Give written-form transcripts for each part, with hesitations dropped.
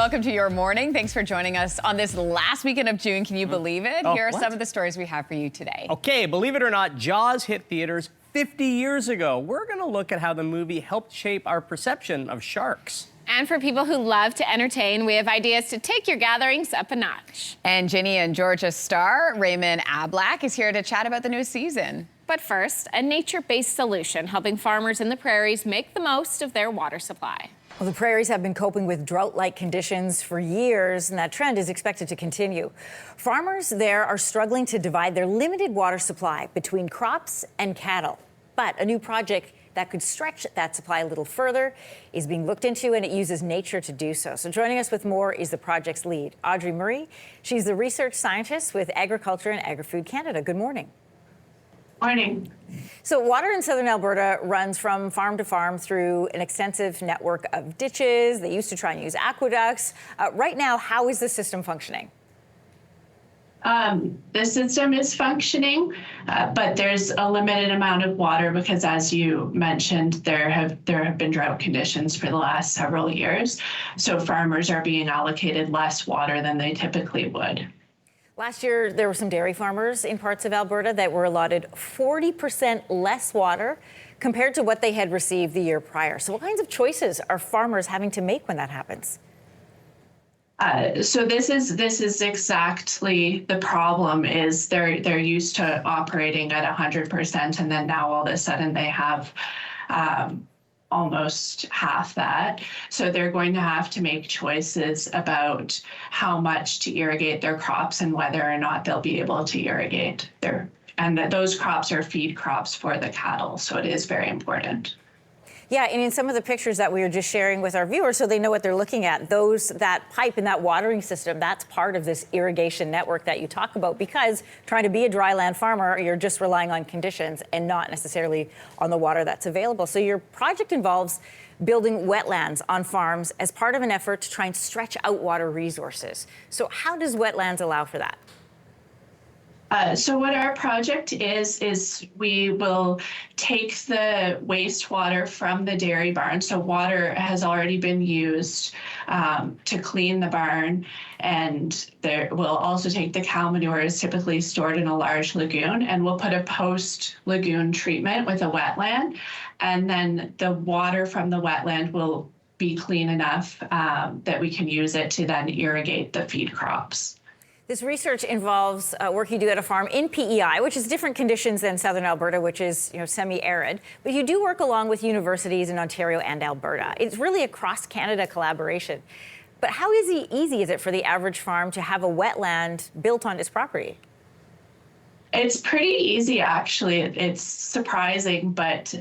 Welcome to Your Morning. Thanks for joining us on this last weekend of June. Can you believe it? Here are some of the stories we have for you today. Okay, believe it or not, Jaws hit theaters 50 years ago. We're going to look at how the movie helped shape our perception of sharks. And for people who love to entertain, we have ideas to take your gatherings up a notch. And Ginny and Georgia's star, Raymond Ablack, is here to chat about the new season. But first, a nature-based solution helping farmers in the prairies make the most of their water supply. Well, the prairies have been coping with drought-like conditions for years, and that trend is expected to continue. Farmers there are struggling to divide their limited water supply between crops and cattle. But a new project that could stretch that supply a little further is being looked into, and it uses nature to do so. So joining us with more is the project's lead, Anne-Marie. She's the research scientist with Agriculture and Agri-Food Canada. Good morning. Morning. So water in southern Alberta runs from farm to farm through an extensive network of ditches. They used to try and use aqueducts. Right now, how is the system functioning? The system is functioning, but there's a limited amount of water because, as you mentioned, there have been drought conditions for the last several years. So farmers are being allocated less water than they typically would. Last year, there were some dairy farmers in parts of Alberta that were allotted 40% less water compared to what they had received the year prior. So what kinds of choices are farmers having to make when that happens? So this is exactly the problem. Is they're used to operating at 100%, and then now all of a sudden they have almost half that. So they're going to have to make choices about how much to irrigate their crops and whether or not they'll be able to irrigate those crops are feed crops for the cattle. So it is very important. Yeah, and in some of the pictures that we were just sharing with our viewers, so they know what they're looking at, that pipe and that watering system, that's part of this irrigation network that you talk about, because trying to be a dryland farmer, you're just relying on conditions and not necessarily on the water that's available. So your project involves building wetlands on farms as part of an effort to try and stretch out water resources. So how does wetlands allow for that? So what our project is we will take the wastewater from the dairy barn. So water has already been used to clean the barn, and we'll also take the cow manure is typically stored in a large lagoon, and we'll put a post-lagoon treatment with a wetland, and then the water from the wetland will be clean enough that we can use it to then irrigate the feed crops. This research involves work you do at a farm in PEI, which is different conditions than southern Alberta, which is semi-arid. But you do work along with universities in Ontario and Alberta. It's really a cross-Canada collaboration. But how easy is it for the average farm to have a wetland built on its property? It's pretty easy, actually. It's surprising, but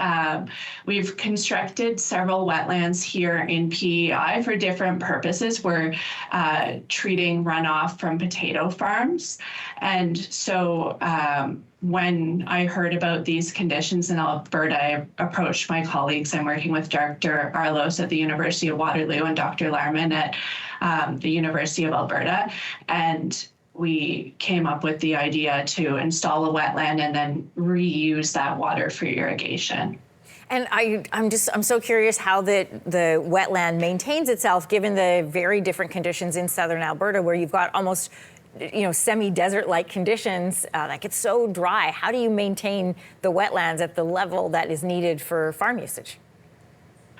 we've constructed several wetlands here in PEI for different purposes. We're treating runoff from potato farms. And so when I heard about these conditions in Alberta, I approached my colleagues. I'm working with Dr. Arlos at the University of Waterloo and Dr. Loren at the University of Alberta. And we came up with the idea to install a wetland and then reuse that water for irrigation. And I'm so curious how the wetland maintains itself given the very different conditions in southern Alberta, where you've got almost semi-desert-like conditions that get so dry. How do you maintain the wetlands at the level that is needed for farm usage?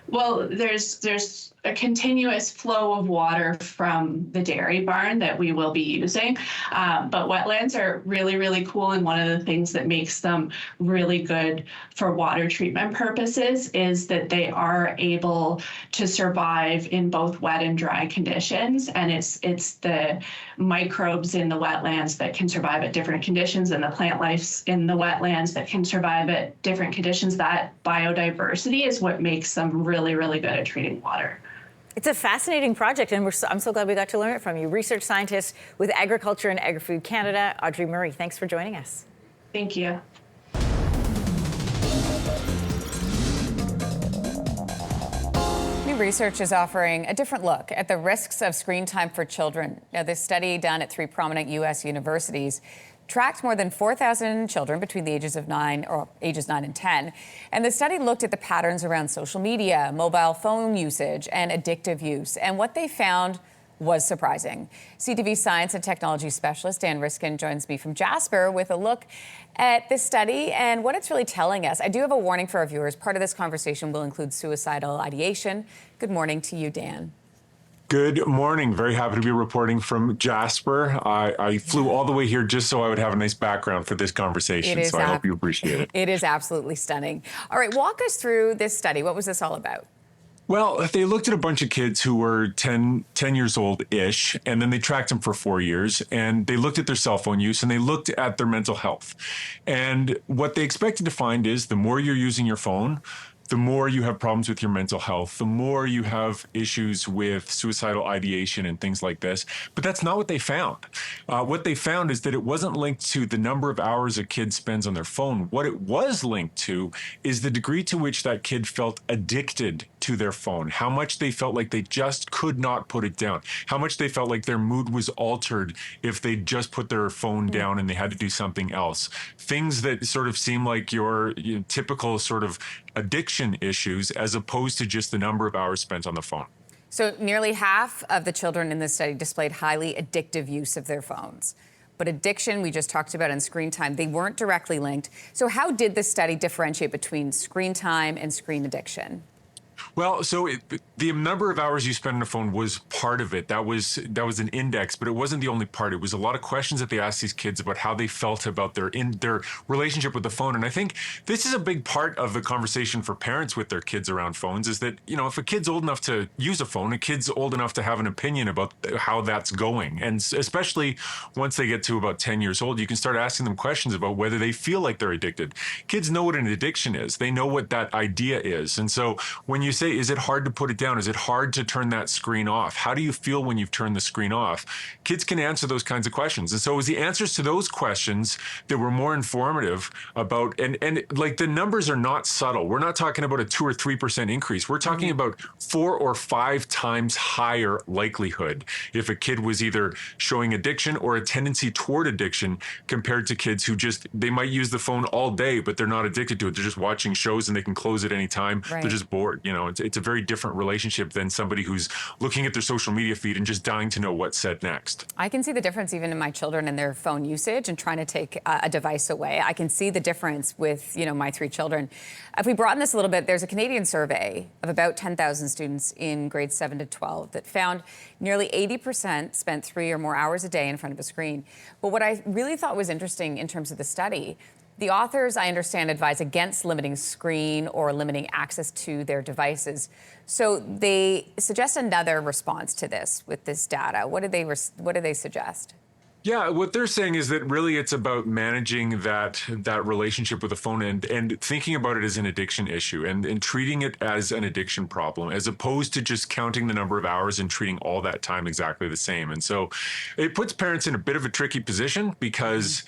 Well, there's a continuous flow of water from the dairy barn that we will be using. But wetlands are really, really cool. And one of the things that makes them really good for water treatment purposes is that they are able to survive in both wet and dry conditions. And it's the microbes in the wetlands that can survive at different conditions, and the plant life in the wetlands that can survive at different conditions. That biodiversity is what makes them really, really good at treating water. It's a fascinating project, and I'm so glad we got to learn it from you. Research scientist with Agriculture and Agri-Food Canada, Anne-Marie. Thanks for joining us. Thank you. New research is offering a different look at the risks of screen time for children. Now, this study done at 3 prominent U.S. universities tracked more than 4,000 children between the ages of 9 and 10. And the study looked at the patterns around social media, mobile phone usage, and addictive use. And what they found was surprising. CTV science and technology specialist Dan Riskin joins me from Jasper with a look at this study and what it's really telling us. I do have a warning for our viewers. Part of this conversation will include suicidal ideation. Good morning to you, Dan. Good morning. Very happy to be reporting from Jasper. I flew all the way here just so I would have a nice background for this conversation, so I hope you appreciate it. It is absolutely stunning. All right, walk us through this study. What was this all about? Well, they looked at a bunch of kids who were 10 years old-ish, and then they tracked them for 4 years, and they looked at their cell phone use, and they looked at their mental health. And what they expected to find is the more you're using your phone, the more you have problems with your mental health, the more you have issues with suicidal ideation and things like this. But that's not what they found. What they found is that it wasn't linked to the number of hours a kid spends on their phone. What it was linked to is the degree to which that kid felt addicted to their phone, how much they felt like they just could not put it down, how much they felt like their mood was altered if they just put their phone down and they had to do something else. Things that sort of seem like your typical sort of addiction issues as opposed to just the number of hours spent on the phone. So nearly half of the children in this study displayed highly addictive use of their phones. But addiction, we just talked about, and screen time, they weren't directly linked. So how did this study differentiate between screen time and screen addiction? Well, so the number of hours you spend on the phone was part of it. That was an index, but it wasn't the only part. It was a lot of questions that they asked these kids about how they felt about their relationship with the phone. And I think this is a big part of the conversation for parents with their kids around phones is that, you know, if a kid's old enough to use a phone, a kid's old enough to have an opinion about how that's going. And especially once they get to about 10 years old, you can start asking them questions about whether they feel like they're addicted. Kids know what an addiction is. They know what that idea is. And so when you say, is it hard to put it down? Is it hard to turn that screen off? How do you feel when you've turned the screen off? Kids can answer those kinds of questions. And so it was the answers to those questions that were more informative about, and like the numbers are not subtle. We're not talking about a 2 or 3% increase. We're talking about 4 or 5 times higher likelihood if a kid was either showing addiction or a tendency toward addiction compared to kids who they might use the phone all day, but they're not addicted to it. They're just watching shows and they can close it anytime. Right. They're just bored. You know, it's a very different relationship than somebody who's looking at their social media feed and just dying to know what's said next. I can see the difference even in my children and their phone usage and trying to take a device away. I can see the difference with, you know, my 3 children. If we broaden this a little bit, there's a Canadian survey of about 10,000 students in grades 7 to 12 that found nearly 80% spent 3 or more hours a day in front of a screen. But what I really thought was interesting in terms of the study, the authors, I understand, advise against limiting screen or limiting access to their devices. So they suggest another response to this with this data. What do they suggest? Yeah, what they're saying is that really it's about managing that relationship with the phone and thinking about it as an addiction issue and treating it as an addiction problem as opposed to just counting the number of hours and treating all that time exactly the same. And so it puts parents in a bit of a tricky position because,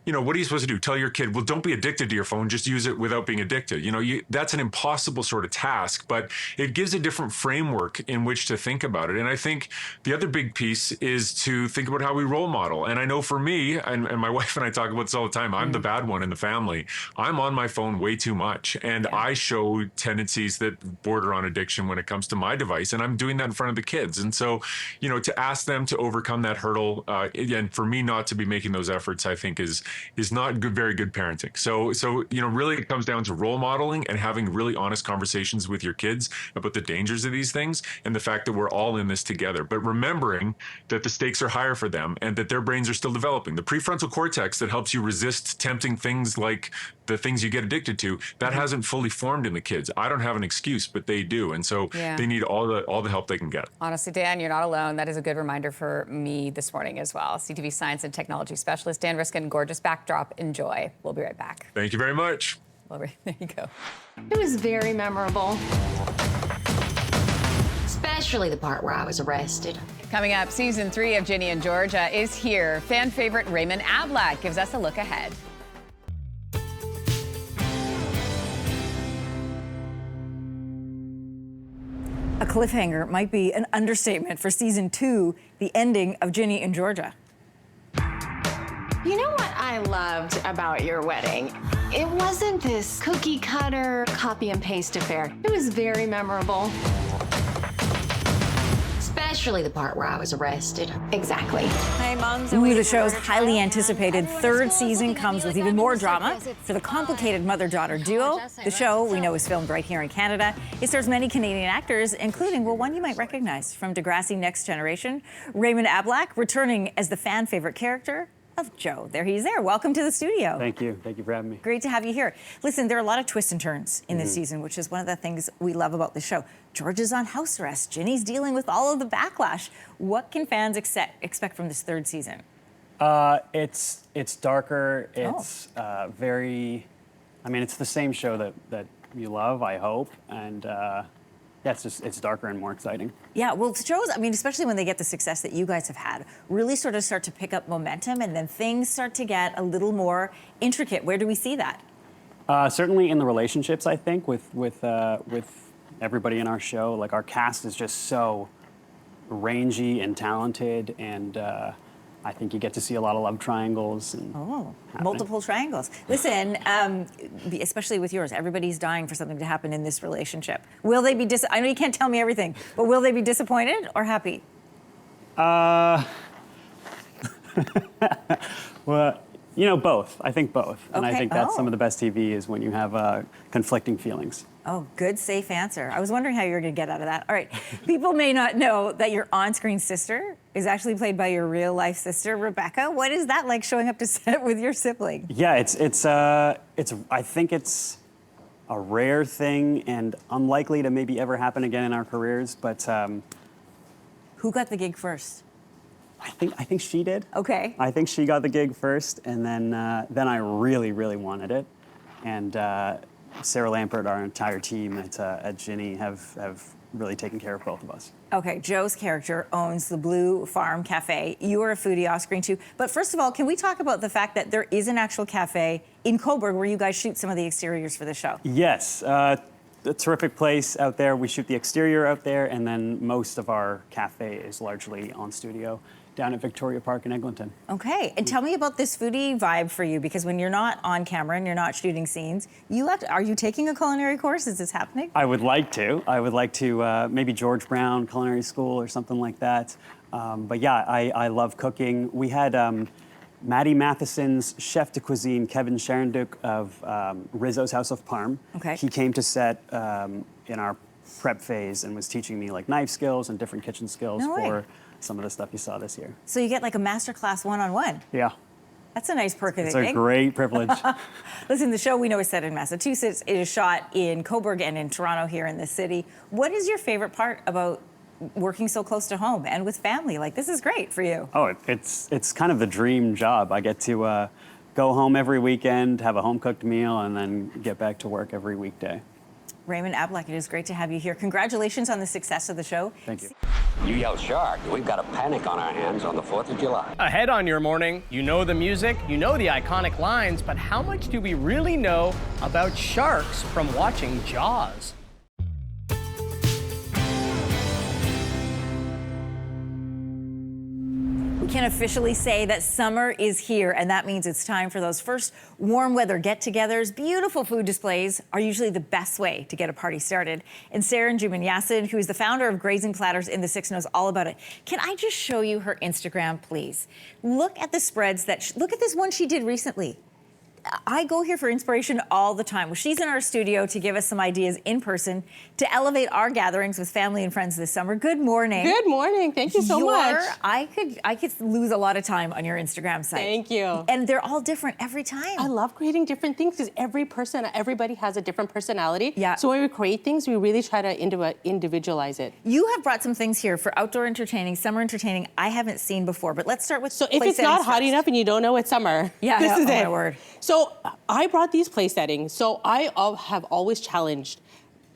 you know, what are you supposed to do? Tell your kid, well, don't be addicted to your phone, just use it without being addicted. You know, that's an impossible sort of task, but it gives a different framework in which to think about it. And I think the other big piece is to think about how we role model. And I know for me, and my wife and I talk about this all the time, I'm the bad one in the family. I'm on my phone way too much. And I show tendencies that border on addiction when it comes to my device. And I'm doing that in front of the kids. And so, you know, to ask them to overcome that hurdle, and for me not to be making those efforts, I think is not very good parenting. So, you know, really it comes down to role modeling and having really honest conversations with your kids about the dangers of these things and the fact that we're all in this together. But remembering that the stakes are higher for them and that their brains are still developing. The prefrontal cortex that helps you resist tempting things like the things you get addicted to, that hasn't fully formed in the kids. I don't have an excuse, but they do. And so they need all the help they can get. Honestly, Dan, you're not alone. That is a good reminder for me this morning as well. CTV science and technology specialist Dan Riskin, gorgeous backdrop. Enjoy. We'll be right back. Thank you very much. There you go. It was very memorable. Especially the part where I was arrested. Coming up, season 3 of Ginny and Georgia is here. Fan favorite Raymond Ablack gives us a look ahead. A cliffhanger might be an understatement for season 2, the ending of Ginny and Georgia. You know what I loved about your wedding? It wasn't this cookie cutter, copy and paste affair. It was very memorable. especially the part where I was arrested. Exactly. Hey, Moms. Ooh, the show's highly anticipated third season comes with even more drama for the complicated mother-daughter duo. The show, we know, is filmed right here in Canada. It stars many Canadian actors, including, well, one you might recognize from Degrassi Next Generation, Raymond Ablack, returning as the fan favorite character of Joe. There he is there. Welcome to the studio. Thank you. Thank you for having me. Great to have you here. Listen, there are a lot of twists and turns in this season, which is one of the things we love about the show. George is on house arrest. Ginny's dealing with all of the backlash. What can fans expect from this third season? It's darker. It's very. I mean, it's the same show that you love, I hope, and yeah, it's darker and more exciting. Yeah, well, shows, I mean, especially when they get the success that you guys have had, really sort of start to pick up momentum, and then things start to get a little more intricate. Where do we see that? Certainly in the relationships, I think, with everybody in our show. Like, our cast is just so rangy and talented, and I think you get to see a lot of love triangles. And Multiple triangles. Listen, especially with yours, everybody's dying for something to happen in this relationship. Will they be I know you can't tell me everything, but will they be disappointed or happy? Well, you know, both. I think both. And I Okay. think that's some of the best TV is when you have conflicting feelings. Oh, good, safe answer. I was wondering how you were going to get out of that. All right. People may not know that your on-screen sister is actually played by your real-life sister, Rebecca. What is that like, showing up to set with your sibling? Yeah, I think it's a rare thing and unlikely to maybe ever happen again in our careers. But Who got the gig first? I think she did. Okay. I think she got the gig first, and then I really, really wanted it, and Sarah Lampert, our entire team at Ginny, have really taken care of both of us. Okay, Joe's character owns the Blue Farm Cafe. You are a foodie off screen too. But first of all, can we talk about the fact that there is an actual cafe in Cobourg where you guys shoot some of the exteriors for the show? Yes, a terrific place out there. We shoot the exterior out there, and then most of our cafe is largely on studio down at Victoria Park in Eglinton. Okay, and tell me about this foodie vibe for you, because when you're not on camera and you're not shooting scenes, are you taking a culinary course? Is this happening? I would like to. Maybe George Brown Culinary School or something like that. But yeah, I love cooking. We had Maddie Matheson's chef de cuisine, Kevin Sharenduk of Rizzo's House of Parm. Okay. He came to set in our prep phase and was teaching me like knife skills and different kitchen skills for some of the stuff you saw this year. So you get like a masterclass one-on-one. Yeah. That's a nice perk of the It's gig. a great privilege. Listen, the show we know is set in Massachusetts. It is shot in Cobourg and in Toronto here in the city. What is your favorite part about working so close to home and with family? Like, this is great for you. Oh, it's kind of the dream job. I get to go home every weekend, have a home-cooked meal, and then get back to work every weekday. Raymond Ablack, it is great to have you here. Congratulations on the success of the show. Thank you. You yell shark, we've got a panic on our hands on the 4th of July. Ahead on your morning, you know the music, you know the iconic lines, but how much do we really know about sharks from watching Jaws? We can officially say that summer is here, and that means it's time for those first warm weather get-togethers. Beautiful food displays are usually the best way to get a party started. And Sarah Juman-Yassin, who is the founder of Grazing Platters in the Six, knows all about it. Can I just show you her Instagram, please? Look at the spreads look at this one she did recently. I go here for inspiration all the time. Well, she's in our studio to give us some ideas in person to elevate our gatherings with family and friends this summer. Good morning. Good morning. Thank you so much. I could lose a lot of time on your Instagram site. Thank you. And they're all different every time. I love creating different things because everybody has a different personality. Yeah. So when we create things, we really try to individualize it. You have brought some things here for outdoor entertaining, summer entertaining I haven't seen before, but let's start with So if it's not hot enough and you don't know it's summer, this is it. My word. So I brought these place settings. So I have always challenged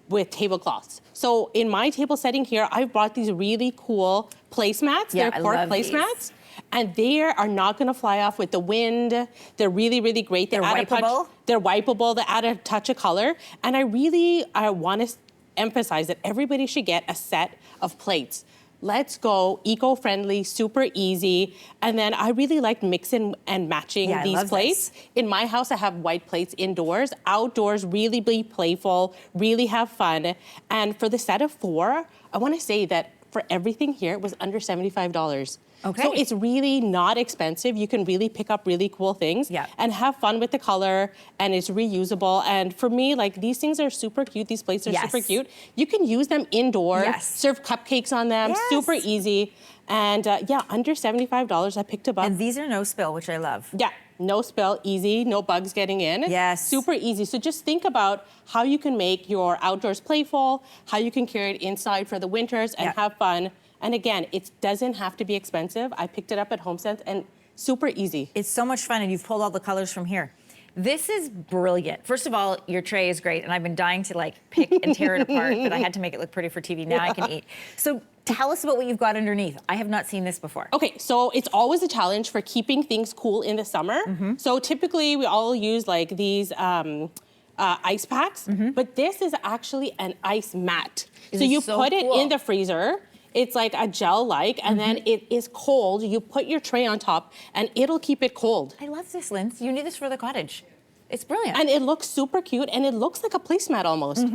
with tablecloths. So in my table setting here, I've brought these really cool placemats. Yeah, They're cork placemats. And they are not gonna fly off with the wind. They're really, really great. They're wipeable? They're wipeable. They add a touch of color. And I wanna emphasize that everybody should get a set of plates. Let's go, eco-friendly, super easy. And then I really like mixing and matching these plates. In my house, I have white plates indoors. Outdoors, really be playful, really have fun. And for the set of 4, I wanna say that for everything here was under $75. Okay. So it's really not expensive. You can really pick up really cool things and have fun with the color, and it's reusable. And for me, like, these things are super cute. These plates are super cute. You can use them indoor, serve cupcakes on them, super easy. And yeah, under $75, I picked them up. And these are no spill, which I love. Yeah, no spill, easy, no bugs getting in. Yes. Super easy. So just think about how you can make your outdoors playful, how you can carry it inside for the winters and have fun. And again, it doesn't have to be expensive. I picked it up at HomeSense and super easy. It's so much fun, and you've pulled all the colors from here. This is brilliant. First of all, your tray is great, and I've been dying to like pick and tear it apart, but I had to make it look pretty for TV. Now I can eat. So tell us about what you've got underneath. I have not seen this before. Okay, so it's always a challenge for keeping things cool in the summer. So typically we all use like these ice packs, but this is actually an ice mat. So you put it in the freezer. It's like a gel-like, and then it is cold. You put your tray on top, and it'll keep it cold. I love this, Linz. You need this for the cottage. It's brilliant. And it looks super cute, and it looks like a placemat almost.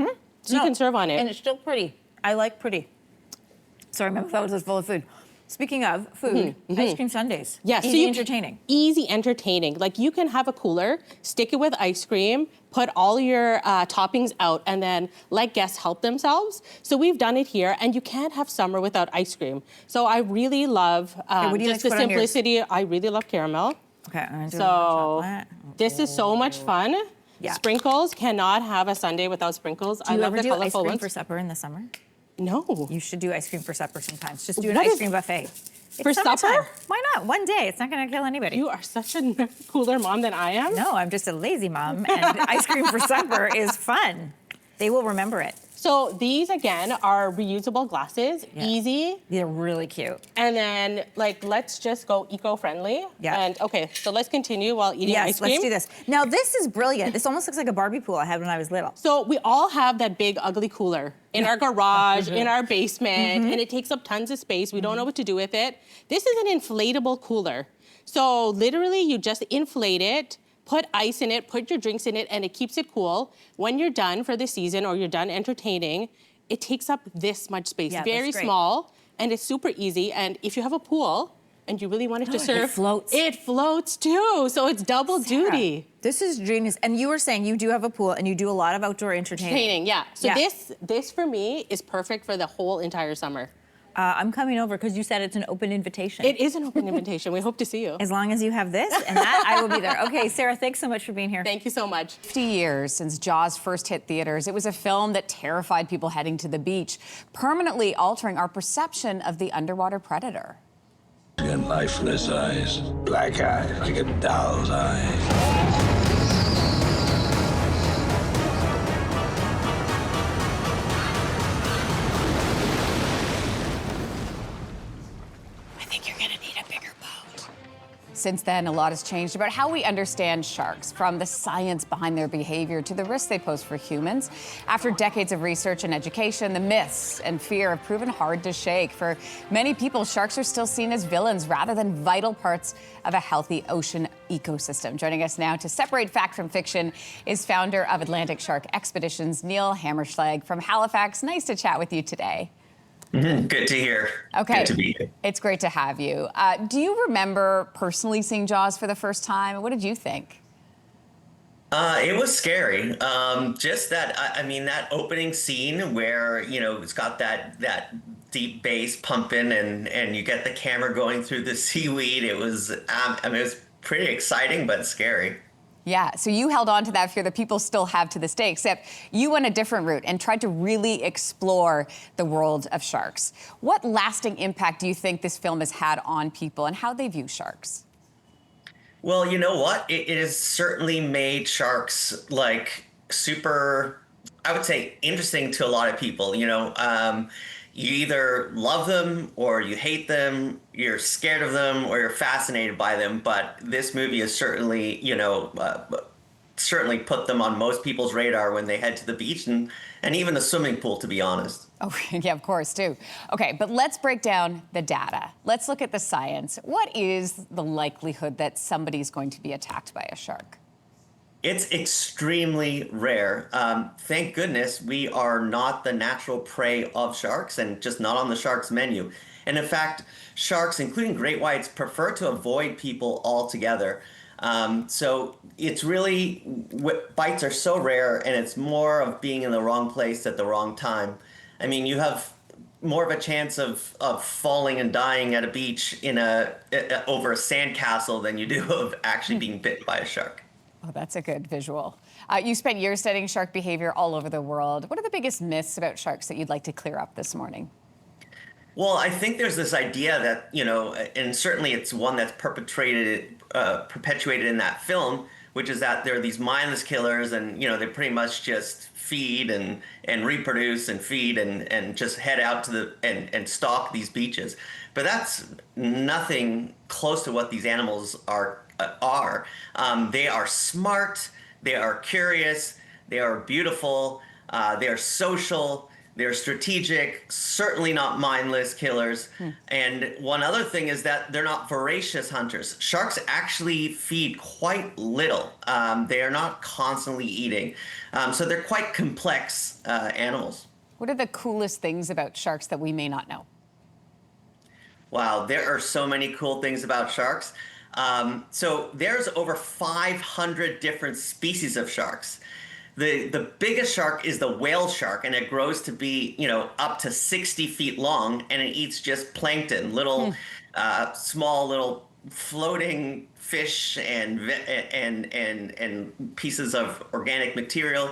So you can serve on it. And it's still pretty. I like pretty. Sorry, my mouth was full of food. Speaking of food, ice cream sundaes. Yes, Easy entertaining. Easy entertaining. Like, you can have a cooler, stick it with ice cream, put all your toppings out, and then let guests help themselves. So we've done it here, and you can't have summer without ice cream. So I really love just the simplicity. I really love caramel. Okay, I'm gonna do so this is so much fun. Yeah. Sprinkles, cannot have a sundae without sprinkles. Do you I love ever the do ice colorful cream ones. for supper in the summer? No. You should do ice cream for supper sometimes. Just do an What ice is- cream buffet. For It's supper? summertime. Why not? One day. It's not going to kill anybody. You are such a cooler mom than I am. No, I'm just a lazy mom, and ice cream for supper is fun. They will remember it. So these, again, are reusable glasses, easy. They're really cute. And then, like, let's just go eco-friendly. Yeah. And, okay, so let's continue while eating ice cream. Let's do this. Now, this is brilliant. This almost looks like a Barbie pool I had when I was little. So we all have that big, ugly cooler in our garage, in our basement, and it takes up tons of space. We don't know what to do with it. This is an inflatable cooler. So literally, you just inflate it, put ice in it, put your drinks in it, and it keeps it cool. When you're done for the season or you're done entertaining, it takes up this much space. Yeah, Very that's great. small, and it's super easy. And if you have a pool and you really want it to serve, It floats. It floats too, so it's double duty. This is genius. And you were saying you do have a pool and you do a lot of outdoor entertaining. Entertaining, yeah. So Yeah. this for me is perfect for the whole entire summer. I'm coming over because you said it's an open invitation. It is an open invitation. We hope to see you. As long as you have this and that, I will be there. Okay, Sarah, thanks so much for being here. Thank you so much. 50 years since Jaws first hit theaters, it was a film that terrified people heading to the beach, permanently altering our perception of the underwater predator. He's got lifeless eyes, black eyes, like a doll's eyes. I think you're gonna need a bigger boat. Since then, a lot has changed about how we understand sharks, from the science behind their behavior to the risks they pose for humans. After decades of research and education, the myths and fear have proven hard to shake. For many people, sharks are still seen as villains rather than vital parts of a healthy ocean ecosystem. Joining us now to separate fact from fiction is founder of Atlantic Shark Expeditions, Neil Hammerschlag from Halifax. Nice to chat with you today. Good to hear. Okay. Good to be here. It's great to have you. Do you remember personally seeing Jaws for the first time? What did you think? It was scary. Just that, I mean, that opening scene where, you know, it's got that deep bass pumping and you get the camera going through the seaweed. It was, it was pretty exciting, but scary. Yeah, so you held on to that fear that people still have to this day, except you went a different route and tried to really explore the world of sharks. What lasting impact do you think this film has had on people and how they view sharks? Well, you know what? It has certainly made sharks like super, I would say, interesting to a lot of people. You know, you either love them or you hate them, you're scared of them or you're fascinated by them. But this movie has certainly, you know, certainly put them on most people's radar when they head to the beach and even the swimming pool, to be honest. Oh, yeah, of course, too. Okay, but let's break down the data. Let's look at the science. What is the likelihood that somebody's going to be attacked by a shark? It's extremely rare. Thank goodness we are not the natural prey of sharks and just not on the sharks menu. And in fact, sharks, including great whites, prefer to avoid people altogether. So it's really, bites are so rare, and it's more of being in the wrong place at the wrong time. I mean, you have more of a chance of falling and dying at a beach over a sandcastle than you do of actually being bitten by a shark. Oh, that's a good visual. You spent years studying shark behavior all over the world. What are the biggest myths about sharks that you'd like to clear up this morning? Well, I think there's this idea that, and certainly it's one that's perpetuated in that film, which is that there are these mindless killers and, they pretty much just feed and reproduce and feed and just head out to and stalk these beaches. But that's nothing close to what these animals are. They are smart, they are curious, they are beautiful, they are social, they're strategic, certainly not mindless killers. And one other thing is that they're not voracious hunters. Sharks actually feed quite little. They are not constantly eating. So they're quite complex animals. What are the coolest things about sharks that we may not know? Wow, there are so many cool things about sharks. So there's over 500 different species of sharks. The biggest shark is the whale shark, and it grows to be, up to 60 feet long, and it eats just plankton, little, small little floating fish and pieces of organic material.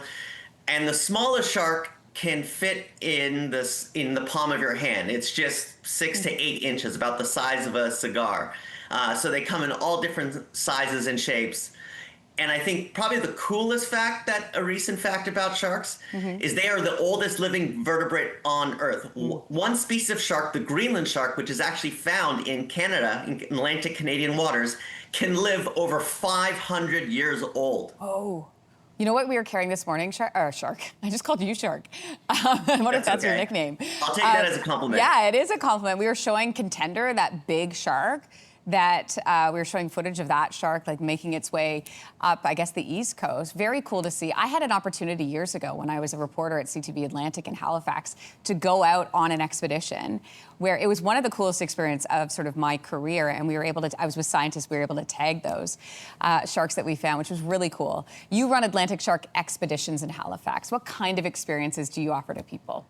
And the smallest shark can fit in the palm of your hand. It's just 6 to 8 inches, about the size of a cigar. So they come in all different sizes and shapes. And I think probably the coolest a recent fact about sharks is they are the oldest living vertebrate on Earth. One species of shark, the Greenland shark, which is actually found in Canada, in Atlantic Canadian waters, can live over 500 years old. Oh. You know what we were carrying this morning, Shark? I just called you Shark. I wonder if that's your nickname. I'll take that as a compliment. Yeah, it is a compliment. We were showing Contender, that big shark, that we were showing footage of that shark making its way up, I guess, the East Coast. Very cool to see. I had an opportunity years ago when I was a reporter at CTV Atlantic in Halifax to go out on an expedition where it was one of the coolest experiences of sort of my career, and we were able to, I was with scientists, we were able to tag those sharks that we found, which was really cool. You run Atlantic Shark Expeditions in Halifax. What kind of experiences do you offer to people?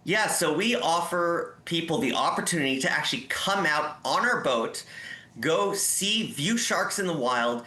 Yeah, so we offer people the opportunity to actually come out on our boat, go view sharks in the wild,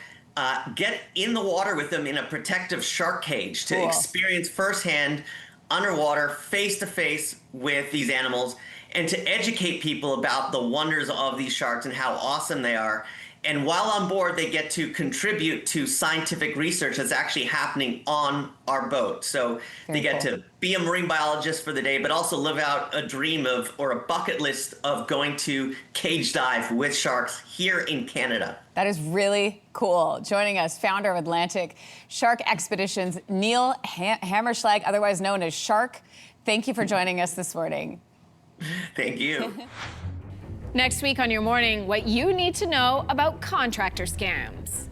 get in the water with them in a protective shark cage to experience firsthand, underwater, face-to-face with these animals, and to educate people about the wonders of these sharks and how awesome they are. And while on board, they get to contribute to scientific research that's actually happening on our boat. So they get to be a marine biologist for the day, but also live out a dream or a bucket list of going to cage dive with sharks here in Canada. That is really cool. Joining us, founder of Atlantic Shark Expeditions, Neil Hammerschlag, otherwise known as Shark. Thank you for joining us this morning. Thank you. Next week on Your Morning, what you need to know about contractor scams.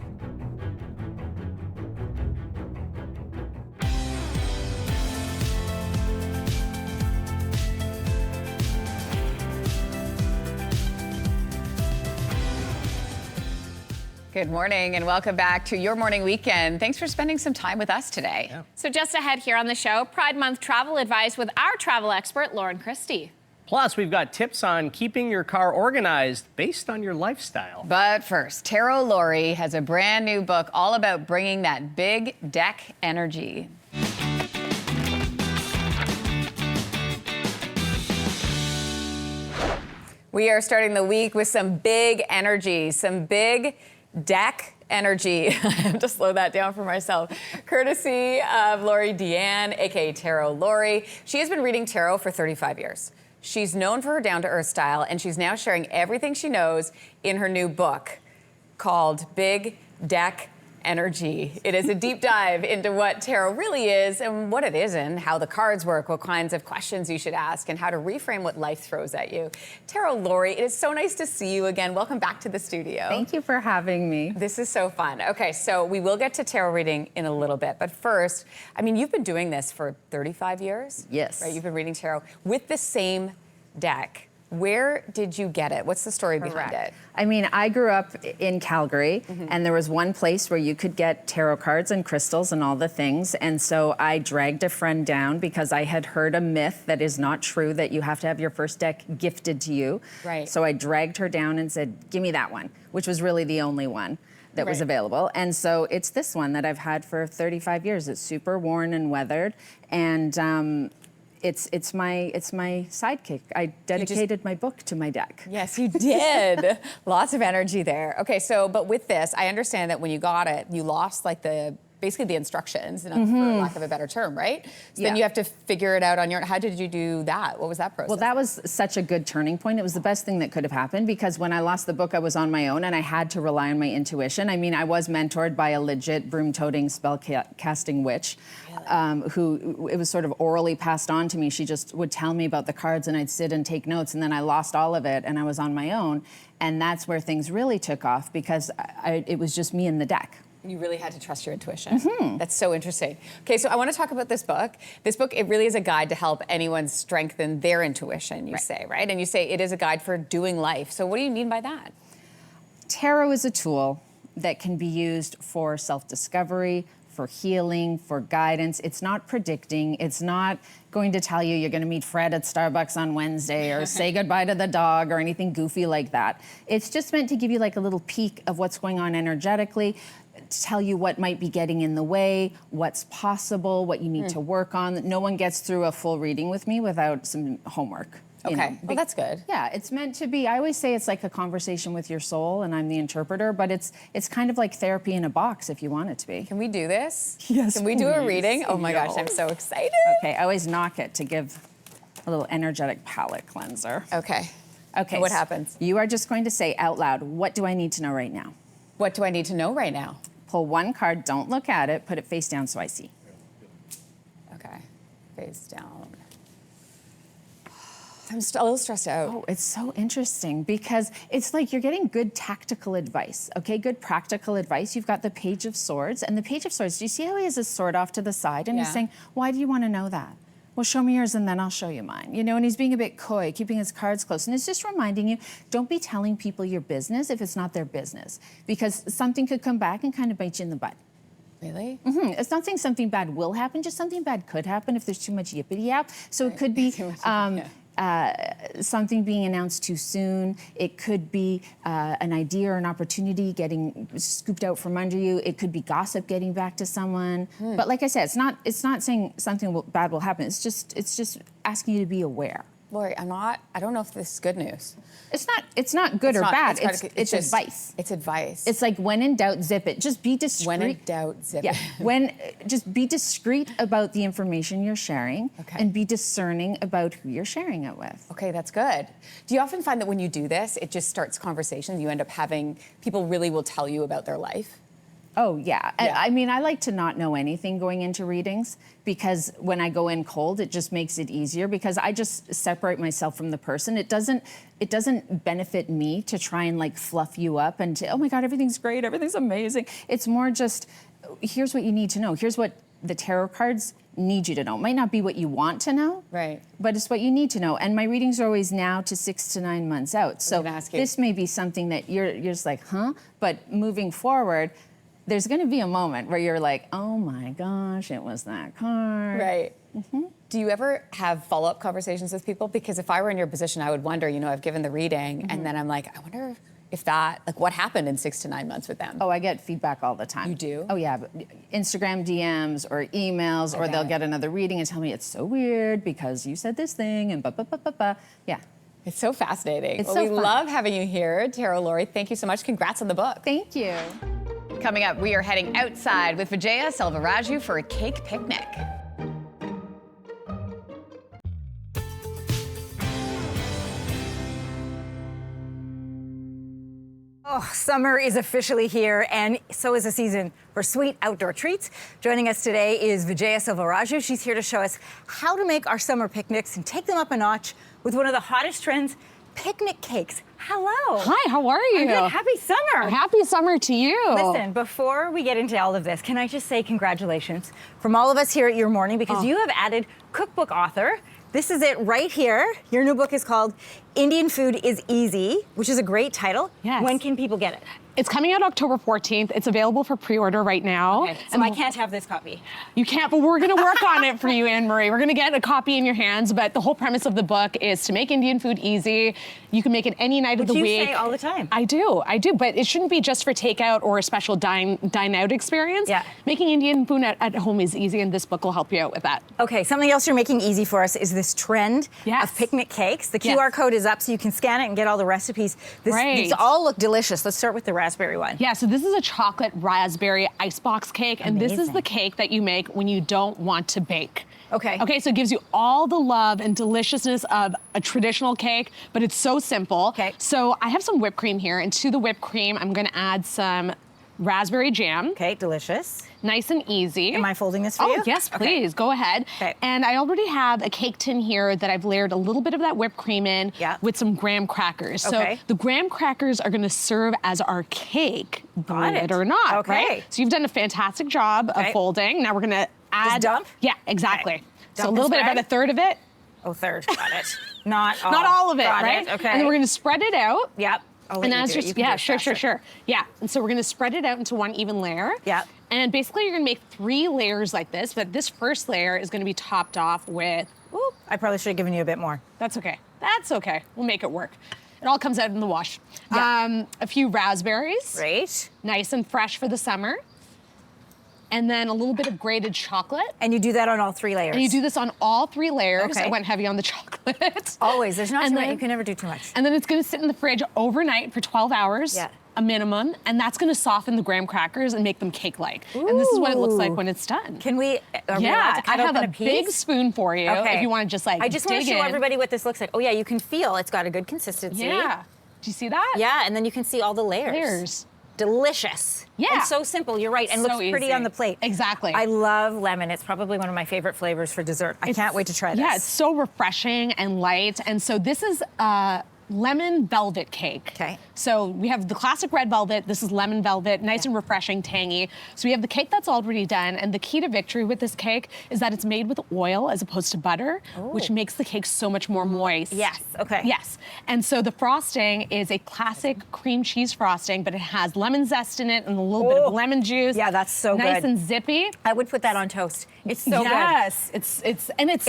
Good morning and welcome back to Your Morning Weekend. Thanks for spending some time with us today. Yeah. So just ahead here on the show, Pride Month travel advice with our travel expert, Loren Christie. Plus, we've got tips on keeping your car organized based on your lifestyle. But first, Tara Lowry has a brand new book all about bringing that big deck energy. We are starting the week with some big energy, some big deck energy. I have to slow that down for myself. Courtesy of Dyan, aka Tarot Lowry. She has been reading tarot for 35 years. She's known for her down-to-earth style, and she's now sharing everything she knows in her new book called Big Deck energy. It is a deep dive into what tarot really is and what it isn't, how the cards work, what kinds of questions you should ask, and how to reframe what life throws at you. Tarot Lori, it is so nice to see you again. Welcome back to the studio. Thank you for having me. This is so fun. Okay, so we will get to tarot reading in a little bit, but first, I mean, you've been doing this for 35 years? Yes. Right, you've been reading tarot with the same deck. Where did you get it? What's the story behind it? I mean, I grew up in Calgary, and there was one place where you could get tarot cards and crystals and all the things. And so I dragged a friend down because I had heard a myth that is not true, that you have to have your first deck gifted to you. Right. So I dragged her down and said, give me that one, which was really the only one that was available. And so it's this one that I've had for 35 years. It's super worn and weathered. And it's my sidekick. I dedicated my book to my deck. Yes, you did. Lots of energy there. Okay, so but with this, I understand that when you got it, you lost like basically the instructions, for lack of a better term, right? So then you have to figure it out on your own. How did you do that? What was that process? Well, that was such a good turning point. It was the best thing that could have happened because when I lost the book, I was on my own and I had to rely on my intuition. I mean, I was mentored by a legit broom-toting spell-casting witch who it was sort of orally passed on to me. She just would tell me about the cards and I'd sit and take notes, and then I lost all of it and I was on my own. And that's where things really took off because it was just me and the deck. You really had to trust your intuition. That's so interesting. Okay, so I want to talk about this book. This book, it really is a guide to help anyone strengthen their intuition, you say, right? And you say it is a guide for doing life. So what do you mean by that? Tarot is a tool that can be used for self-discovery, for healing, for guidance. It's not predicting. It's not going to tell you you're going to meet Fred at Starbucks on Wednesday or say goodbye to the dog or anything goofy like that. It's just meant to give you like a little peek of what's going on energetically, to tell you what might be getting in the way, what's possible, what you need to work on. No one gets through a full reading with me without some homework. Okay, well, that's good. Yeah, it's meant to be. I always say it's like a conversation with your soul, and I'm the interpreter, but it's kind of like therapy in a box if you want it to be. Can we do this? Yes, Can we do a please. reading? Oh my gosh, I'm so excited. Okay, I always knock it to give a little energetic palate cleanser. Okay. Okay. What happens? You are just going to say out loud, what do I need to know right now? What do I need to know right now? Pull one card, don't look at it, put it face down so I see. Okay, face down. I'm a little stressed out. Oh, it's so interesting because it's like you're getting good tactical advice, okay? Good practical advice. You've got the Page of Swords, and the Page of Swords, do you see how he has his sword off to the side? And he's saying, why do you want to know that? Well, show me yours and then I'll show you mine. You know, and he's being a bit coy, keeping his cards close. And it's just reminding you, don't be telling people your business if it's not their business, because something could come back and kind of bite you in the butt. Really? It's not saying something bad will happen, just something bad could happen if there's too much yippity-yap. So it could be something being announced too soon. It could be an idea or an opportunity getting scooped out from under you. It could be gossip getting back to someone. But like I said, it's not saying something bad will happen. It's just asking you to be aware. Lori, I don't know if this is good news. It's not good or bad. It's just advice. It's advice. It's like when in doubt, zip it. Just be discreet. When in doubt, zip it. Just be discreet about the information you're sharing, and be discerning about who you're sharing it with. Okay, that's good. Do you often find that when you do this, it just starts conversation? You end up having people really will tell you about their life? Oh, yeah. I mean, I like to not know anything going into readings because when I go in cold, it just makes it easier because I just separate myself from the person. It doesn't benefit me to try and like fluff you up and to, oh my God, everything's great, everything's amazing. It's more just, here's what you need to know. Here's what the tarot cards need you to know. It might not be what you want to know, right? But it's what you need to know. And my readings are always now to 6 to 9 months out. So this may be something that you're just like, huh? But moving forward, there's going to be a moment where you're like, oh my gosh, it was that card. Right. Do you ever have follow-up conversations with people? Because if I were in your position, I would wonder, you know, I've given the reading, and then I'm like, I wonder if what happened in 6 to 9 months with them? Oh, I get feedback all the time. You do? Oh, yeah. Instagram DMs or emails, or they'll get another reading and tell me it's so weird because you said this thing and Yeah. It's so fascinating. We love having you here, Tarot Lori. Thank you so much. Congrats on the book. Thank you. Coming up, we are heading outside with Vijaya Selvaraju for a cake picnic. Oh, summer is officially here, and so is the season for sweet outdoor treats. Joining us today is Vijaya Selvaraju. She's here to show us how to make our summer picnics and take them up a notch with one of the hottest trends, picnic cakes. Hello. Hi, how are you? I'm good. Happy summer. Happy summer to you. Listen, before we get into all of this, can I just say congratulations from all of us here at Your Morning, because you have added cookbook author. This is it right here. Your new book is called Indian Food is Easy, which is a great title. Yes. When can people get it? It's coming out October 14th. It's available for pre-order right now. Okay, so I can't have this copy. You can't, but we're gonna work on it for you, Anne-Marie. We're gonna get a copy in your hands, but the whole premise of the book is to make Indian food easy. You can make it any night of the week. Which you say all the time. I do, but it shouldn't be just for takeout or a special dine-out experience. Yeah. Making Indian food at home is easy, and this book will help you out with that. Okay, something else you're making easy for us is this trend of picnic cakes. The QR code is up so you can scan it and get all the recipes. These all look delicious. Let's start with the raspberry one. Yeah, so this is a chocolate raspberry icebox cake, and this is the cake that you make when you don't want to bake. Okay. Okay, so it gives you all the love and deliciousness of a traditional cake, but it's so simple. Okay. So I have some whipped cream here, and to the whipped cream, I'm gonna add some raspberry jam. Okay, delicious. Nice and easy. Am I folding this for you? Oh, yes, please. Go ahead. Okay. And I already have a cake tin here that I've layered a little bit of that whipped cream in with some graham crackers. Okay. So the graham crackers are going to serve as our cake, believe it or not. Okay. Right? So you've done a fantastic job of folding. Now we're going to add. Just dump? Yeah, exactly. Okay. So Dump a little and bit, spread? about a third of it. Oh, third. Got it. Not all. Not all of it, Got right? Okay. And then we're going to spread it out. Yep. I'll let And you that's do it. just, You can do it faster. sure. Yeah, and so we're gonna spread it out into one even layer. Yeah. And basically you're gonna make 3 layers like this, but this first layer is gonna be topped off with, Ooh, I probably should have given you a bit more. that's okay. That's okay, we'll make it work. It all comes out in the wash. Yeah. A few raspberries. Great. Nice and fresh for the summer. And then a little bit of grated chocolate. And you do that on all 3 layers? And you do this on all 3 layers. Okay. I went heavy on the chocolate. Always, there's not And too much, then- you can never do too much. And then it's gonna sit in the fridge overnight for 12 hours, a minimum, and that's gonna soften the graham crackers and make them cake-like. And this is what it looks like when it's done. Can we, are we allowed Yeah, to cut I have open a piece? big spoon for you if you wanna just like I just want to dig show in. everybody what this looks like. Oh yeah, you can feel it's got a good consistency. Yeah, do you see that? Yeah, and then you can see all the layers. Layers. Delicious. Yeah. And so simple, you're right, and So looks pretty easy. on the plate. Exactly. I love lemon. It's probably one of my favorite flavors for dessert. I can't wait to try this. Yeah, it's so refreshing and light. And so this is lemon velvet cake. Okay. So we have the classic red velvet. This is lemon velvet, nice and refreshing, tangy. So we have the cake that's already done. And the key to victory with this cake is that it's made with oil as opposed to butter, which makes the cake so much more moist. Yes, okay. Yes. And so the frosting is a classic cream cheese frosting, but it has lemon zest in it and a little bit of lemon juice. Yeah, that's so nice good. and zippy. I would put that on toast. It's so good. Yes, it's It's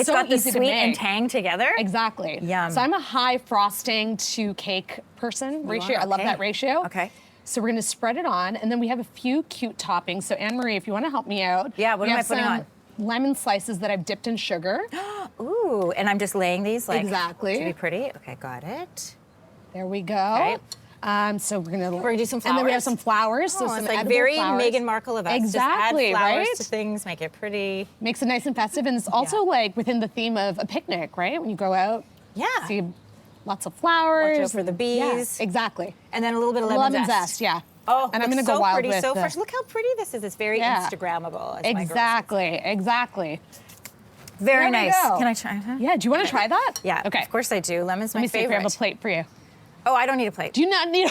so got the easy to sweet make. and tang together. Exactly. Yum. So I'm a high frosting to cake person ratio. are? I love Okay. that ratio. Okay. So we're gonna spread it on, and then we have a few cute toppings. So Anne-Marie, if you want to help me out. Yeah, what we am I have putting some on? Lemon slices that I've dipped in sugar. Ooh, and I'm just laying these like Exactly. to be pretty. Okay, got it. There we go. Okay. So we're gonna do some And then we have flowers? some flowers. So Oh, some it's like edible very flowers. Meghan Markle of us. Exactly, just add flowers right? to things, make it pretty. Makes it nice and festive, and it's also like within the theme of a picnic, right? When you go out, see lots of flowers. Watch out for the bees. Yeah, exactly. And then a little bit of lemon zest. yeah. Oh, and I'm it's gonna go so wild pretty, with so the- fresh. Look how pretty this is. It's very Yeah. Instagrammable. as my girls Exactly, exactly. Very There we nice. go. Can I try? Huh? Yeah, do you want to try that? Yeah. Okay. Of course I do. Lemon's Let my me see if we favorite. have a plate for you. Oh, I don't need a plate. Do you not need?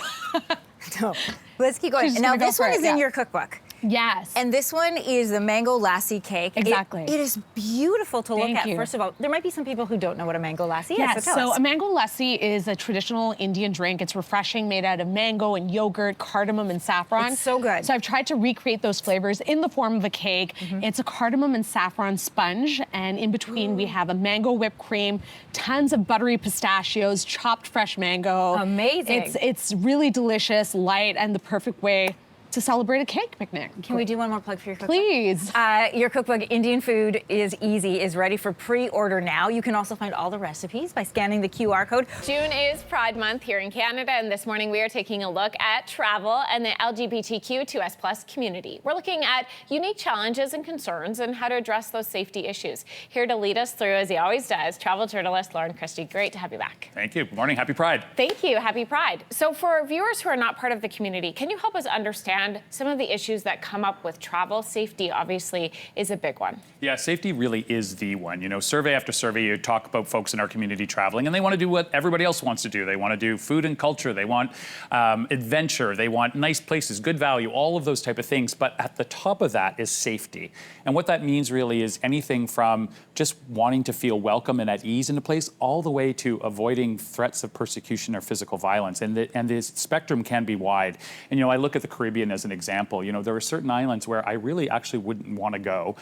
No. Let's keep going. She's And now gonna go this for one it, is in yeah. your cookbook. Yes. And this one is the mango lassi cake. Exactly. It is beautiful to look Thank at. you. First of all, there might be some people who don't know what a mango lassi is. Yeah, So tell us. a mango lassi is a traditional Indian drink. It's refreshing, made out of mango and yogurt, cardamom and saffron. It's so good. So I've tried to recreate those flavors in the form of a cake. It's a cardamom and saffron sponge, and in between we have a mango whipped cream, tons of buttery pistachios, chopped fresh mango. Amazing. It's really delicious, light, and the perfect way to celebrate a cake picnic. Can we do one more plug for your cookbook? Please. Your cookbook, Indian Food is Easy, is ready for pre-order now. You can also find all the recipes by scanning the QR code. June is Pride Month here in Canada, and this morning we are taking a look at travel and the LGBTQ2S+ community. We're looking at unique challenges and concerns and how to address those safety issues. Here to lead us through, as he always does, travel journalist Loren Christie. Great to have you back. Thank you. Good morning. Happy Pride. Thank you. Happy Pride. So for viewers who are not part of the community, can you help us understand some of the issues that come up with travel? Safety obviously is a big one. Yeah, safety really is the one. You know, survey after survey, you talk about folks in our community traveling, and they want to do what everybody else wants to do. They want to do food and culture. They want adventure. They want nice places, good value, all of those type of things. But at the top of that is safety. And what that means really is anything from just wanting to feel welcome and at ease in a place, all the way to avoiding threats of persecution or physical violence. And the spectrum can be wide. And, you know, I look at the Caribbean as an example. You know, there are certain islands where I really actually wouldn't want to go.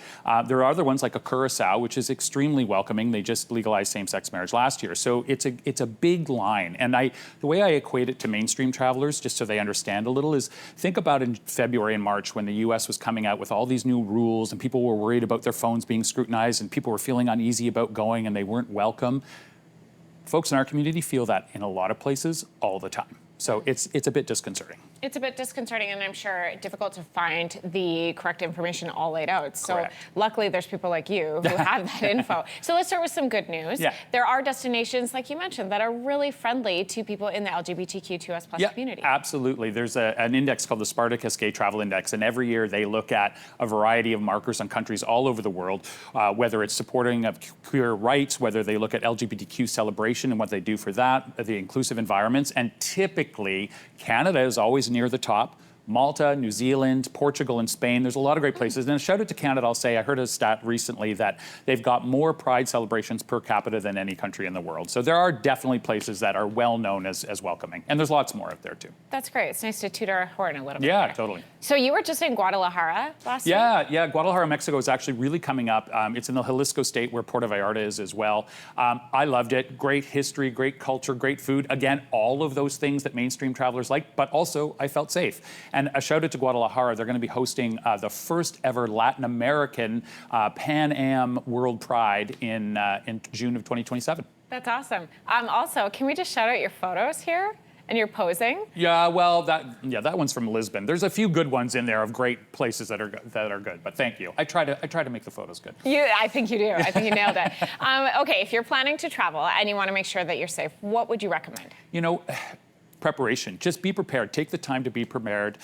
There are other ones like a Curacao, which is extremely welcoming. They just legalized same-sex marriage last year. So it's a big line. And the way I equate it to mainstream travelers, just so they understand a little, is think about in February and March when the US was coming out with all these new rules and people were worried about their phones being scrutinized and people were feeling uneasy about going and they weren't welcome. Folks in our community feel that in a lot of places all the time. So it's a bit disconcerting. It's a bit disconcerting, and I'm sure difficult to find the correct information all laid out. So Correct. Luckily, there's people like you who have that info. So let's start with some good news. Yeah. There are destinations, like you mentioned, that are really friendly to people in the LGBTQ2S+ community. Absolutely. There's an index called the Spartacus Gay Travel Index, and every year they look at a variety of markers on countries all over the world, whether it's supporting of queer rights, whether they look at LGBTQ celebration and what they do for that, the inclusive environments, and typically Canada is always near the top. Malta, New Zealand, Portugal, and Spain. There's a lot of great places. And a shout out to Canada, I'll say, I heard a stat recently that they've got more Pride celebrations per capita than any country in the world. So there are definitely places that are well known as welcoming. And there's lots more out there too. That's great. It's nice to toot our horn a little bit. Yeah, there. totally. So you were just in Guadalajara last week? Yeah, Guadalajara, Mexico is actually really coming up. It's in the Jalisco state where Puerto Vallarta is as well. I loved it. Great history, great culture, great food. Again, all of those things that mainstream travelers like, but also I felt safe. And a shout out to Guadalajara, they're going to be hosting the first ever Latin American Pan Am World Pride in June of 2027. That's awesome. Also, can we just shout out your photos here? And you're posing? Yeah, well, that one's from Lisbon. There's a few good ones in there of great places that are good. But thank you. I try to make the photos good. I think you do. I think you nailed it. Okay, if you're planning to travel and you want to make sure that you're safe, what would you recommend? You know, preparation. Just be prepared. Take the time to be prepared.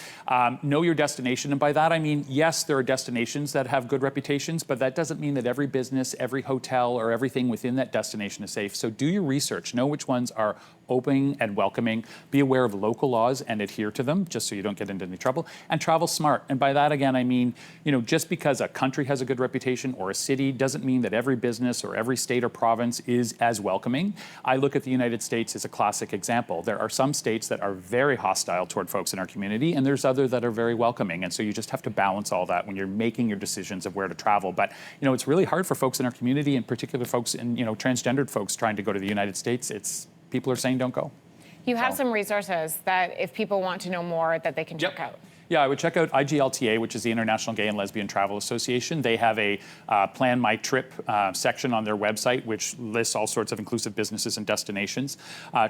Know your destination. And by that, I mean, yes, there are destinations that have good reputations, but that doesn't mean that every business, every hotel, or everything within that destination is safe. So do your research. Know which ones are open and welcoming. Be aware of local laws and adhere to them, just so you don't get into any trouble. And travel smart. And by that, again, I mean, you know, just because a country has a good reputation or a city doesn't mean that every business or every state or province is as welcoming. I look at the United States as a classic example. There are some states that are very hostile toward folks in our community, and there's others that are very welcoming. And so you just have to balance all that when you're making your decisions of where to travel. But, you know, it's really hard for folks in our community, in particular folks in, you know, transgendered folks trying to go to the United States. People are saying don't go. You have some resources that if people want to know more that they can check out. Yeah, I would check out IGLTA, which is the International Gay and Lesbian Travel Association. They have a Plan My Trip section on their website, which lists all sorts of inclusive businesses and destinations.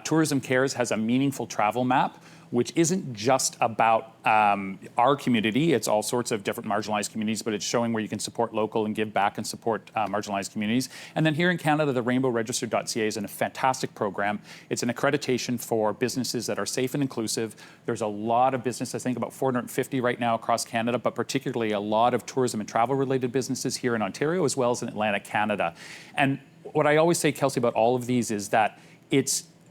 Tourism Cares has a meaningful travel map, which isn't just about our community. It's all sorts of different marginalized communities, but it's showing where you can support local and give back and support marginalized communities. And then here in Canada, the rainbowregister.ca is a fantastic program. It's an accreditation for businesses that are safe and inclusive. There's a lot of business, I think about 450 right now across Canada, but particularly a lot of tourism and travel related businesses here in Ontario, as well as in Atlantic Canada. And what I always say, Kelsey, about all of these is that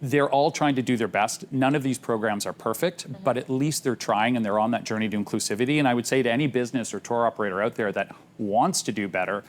they're all trying to do their best. None of these programs are perfect, but at least they're trying and they're on that journey to inclusivity. And I would say to any business or tour operator out there that wants to do better,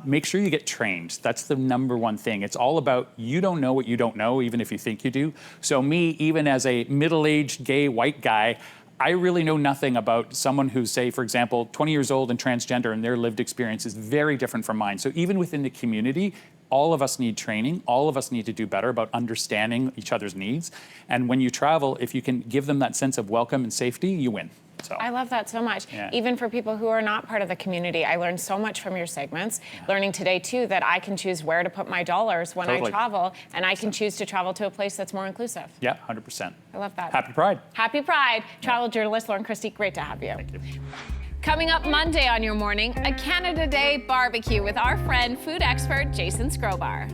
make sure you get trained. That's the number one thing. It's all about you don't know what you don't know, even if you think you do. So me, even as a middle-aged gay white guy, I really know nothing about someone who's, say, for example, 20 years old and transgender, and their lived experience is very different from mine. So even within the community, all of us need training. All of us need to do better about understanding each other's needs. And when you travel, if you can give them that sense of welcome and safety, you win. So. I love that so much. Yeah. Even for people who are not part of the community, I learned so much from your segments. Learning today, too, that I can choose where to put my dollars when I travel, and I can choose to travel to a place that's more inclusive. Yeah, 100%. I love that. Happy Pride. Happy Pride. Travel journalist Loren Christie, great to have you. Thank you. Coming up Monday on your morning, a Canada Day barbecue with our friend, food expert Jason Scrobar.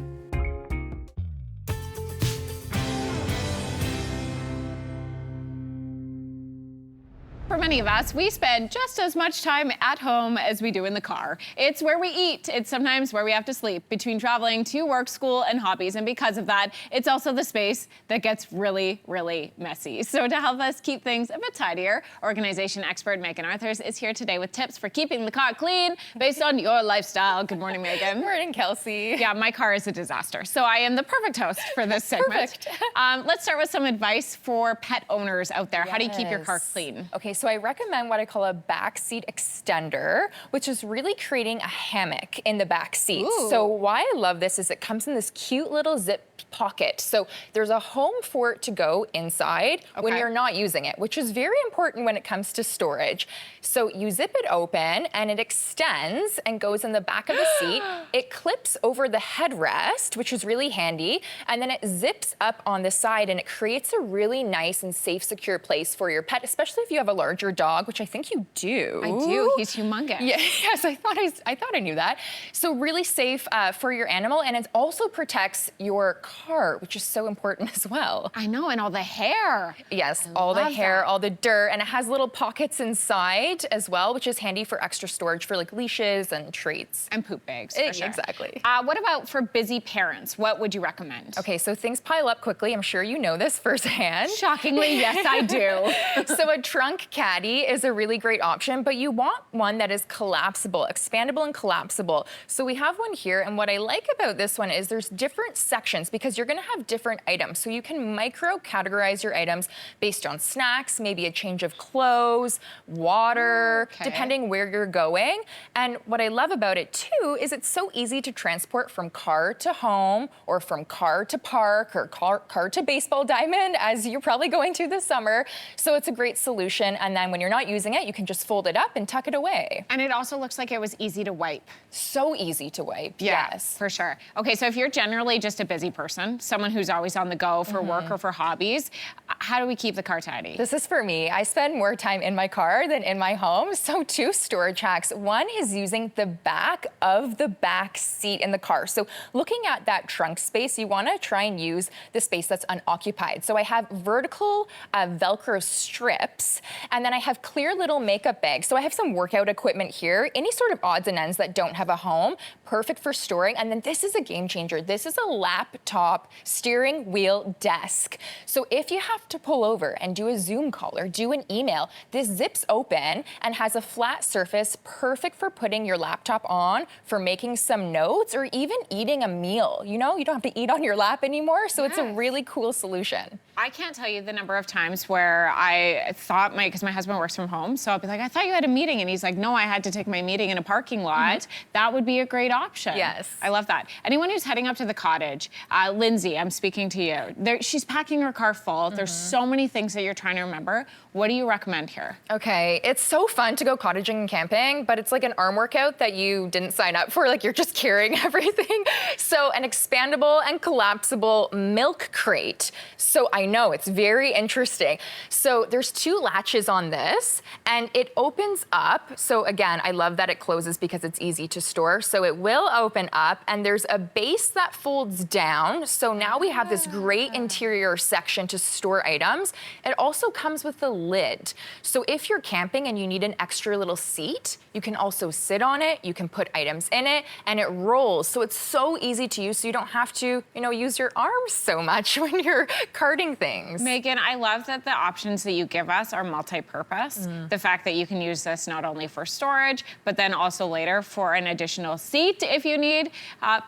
For many of us, we spend just as much time at home as we do in the car. It's where we eat. It's sometimes where we have to sleep between traveling to work, school, and hobbies. And because of that, it's also the space that gets really, really messy. So to help us keep things a bit tidier, organization expert Megan Arthurs is here today with tips for keeping the car clean based on your lifestyle. Good morning, Megan. Good morning, Kelsey. Yeah, my car is a disaster. So I am the perfect host for this segment. Let's start with some advice for pet owners out there. How do you keep your car clean? Okay, so I recommend what I call a backseat extender, which is really creating a hammock in the back seat. So why I love this is it comes in this cute little zip pocket. So there's a home for it to go inside when you're not using it, which is very important when it comes to storage. So you zip it open and it extends and goes in the back of the seat. It clips over the headrest, which is really handy, and then it zips up on the side and it creates a really nice and safe, secure place for your pet, especially if you have a larger dog, which I think you do. I do. He's humongous. Yeah, yes, I thought I knew that. So really safe for your animal, and it also protects your car, which is so important as well. I know, and all the hair. Yes, all the hair, all the dirt, and it has little pockets inside as well, which is handy for extra storage for like leashes and treats. And poop bags, for sure. Exactly. What about for busy parents? What would you recommend? Okay, so things pile up quickly. I'm sure you know this firsthand. Shockingly, yes, I do. So a trunk caddy is a really great option, but you want one that is collapsible, expandable and collapsible. So we have one here, and what I like about this one is there's different sections because you're gonna have different items. So you can micro-categorize your items based on snacks, maybe a change of clothes, water, depending where you're going. And what I love about it too is it's so easy to transport from car to home or from car to park or car to baseball diamond, as you're probably going to this summer. So it's a great solution. And then when you're not using it, you can just fold it up and tuck it away. And it also looks like it was easy to wipe. So easy to wipe, yes. For sure. Okay, so if you're generally just a busy person, someone who's always on the go for work or for hobbies, how do we keep the car tidy? This is for me. I spend more time in my car than in my home. So 2 storage hacks. One is using the back of the back seat in the car. So looking at that trunk space, you want to try and use the space that's unoccupied. So I have vertical Velcro strips, and then I have clear little makeup bags. So I have some workout equipment here, any sort of odds and ends that don't have a home, perfect for storing. And then this is a game changer. This is a laptop steering wheel desk. So if you have to pull over and do a Zoom call or do an email, this zips open and has a flat surface, perfect for putting your laptop on, for making some notes, or even eating a meal. You know, you don't have to eat on your lap anymore. So it's a really cool solution. I can't tell you the number of times where I thought because my husband works from home, so I'll be like, I thought you had a meeting. And he's like, no, I had to take my meeting in a parking lot. That would be a great option. Yes. I love that. Anyone who's heading up to the cottage, Lindsey, I'm speaking to you. She's packing her car full. There's so many things that you're trying to remember. What do you recommend here? Okay, it's so fun to go cottaging and camping, but it's like an arm workout that you didn't sign up for. Like, you're just carrying everything. So an expandable and collapsible milk crate. So I know it's very interesting. So there's 2 latches on this, and it opens up. So again, I love that it closes because it's easy to store. So it will open up, and there's a base that folds down. So now we have this great interior section to store items. It also comes with a lid. So if you're camping and you need an extra little seat, you can also sit on it, you can put items in it, and it rolls. So it's so easy to use, so you don't have to, use your arms so much when you're carting things. Megan, I love that the options that you give us are multi-purpose. The fact that you can use this not only for storage, but then also later for an additional seat if you need.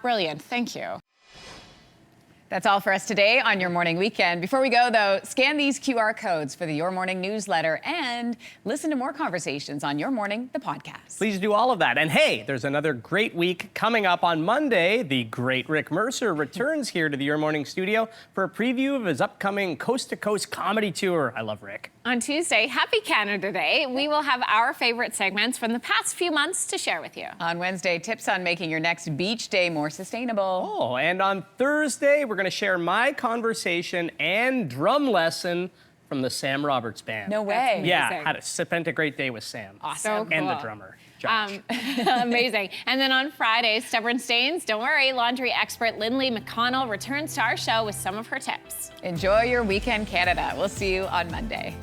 Brilliant, thank you. That's all for us today on Your Morning Weekend. Before we go, though, scan these QR codes for the Your Morning newsletter and listen to more conversations on Your Morning, the podcast. Please do all of that. And hey, there's another great week coming up on Monday. The great Rick Mercer returns here to the Your Morning studio for a preview of his upcoming coast-to-coast comedy tour. I love Rick. On Tuesday, Happy Canada Day, we will have our favorite segments from the past few months to share with you. On Wednesday, tips on making your next beach day more sustainable. Oh, and on Thursday, we're going to share my conversation and drum lesson from the Sam Roberts Band. No way. Yeah, spent a great day with Sam. Awesome. And the drummer, Josh. Amazing. And then on Friday, Stubborn Stains, don't worry, laundry expert Lindley McConnell returns to our show with some of her tips. Enjoy your weekend, Canada. We'll see you on Monday.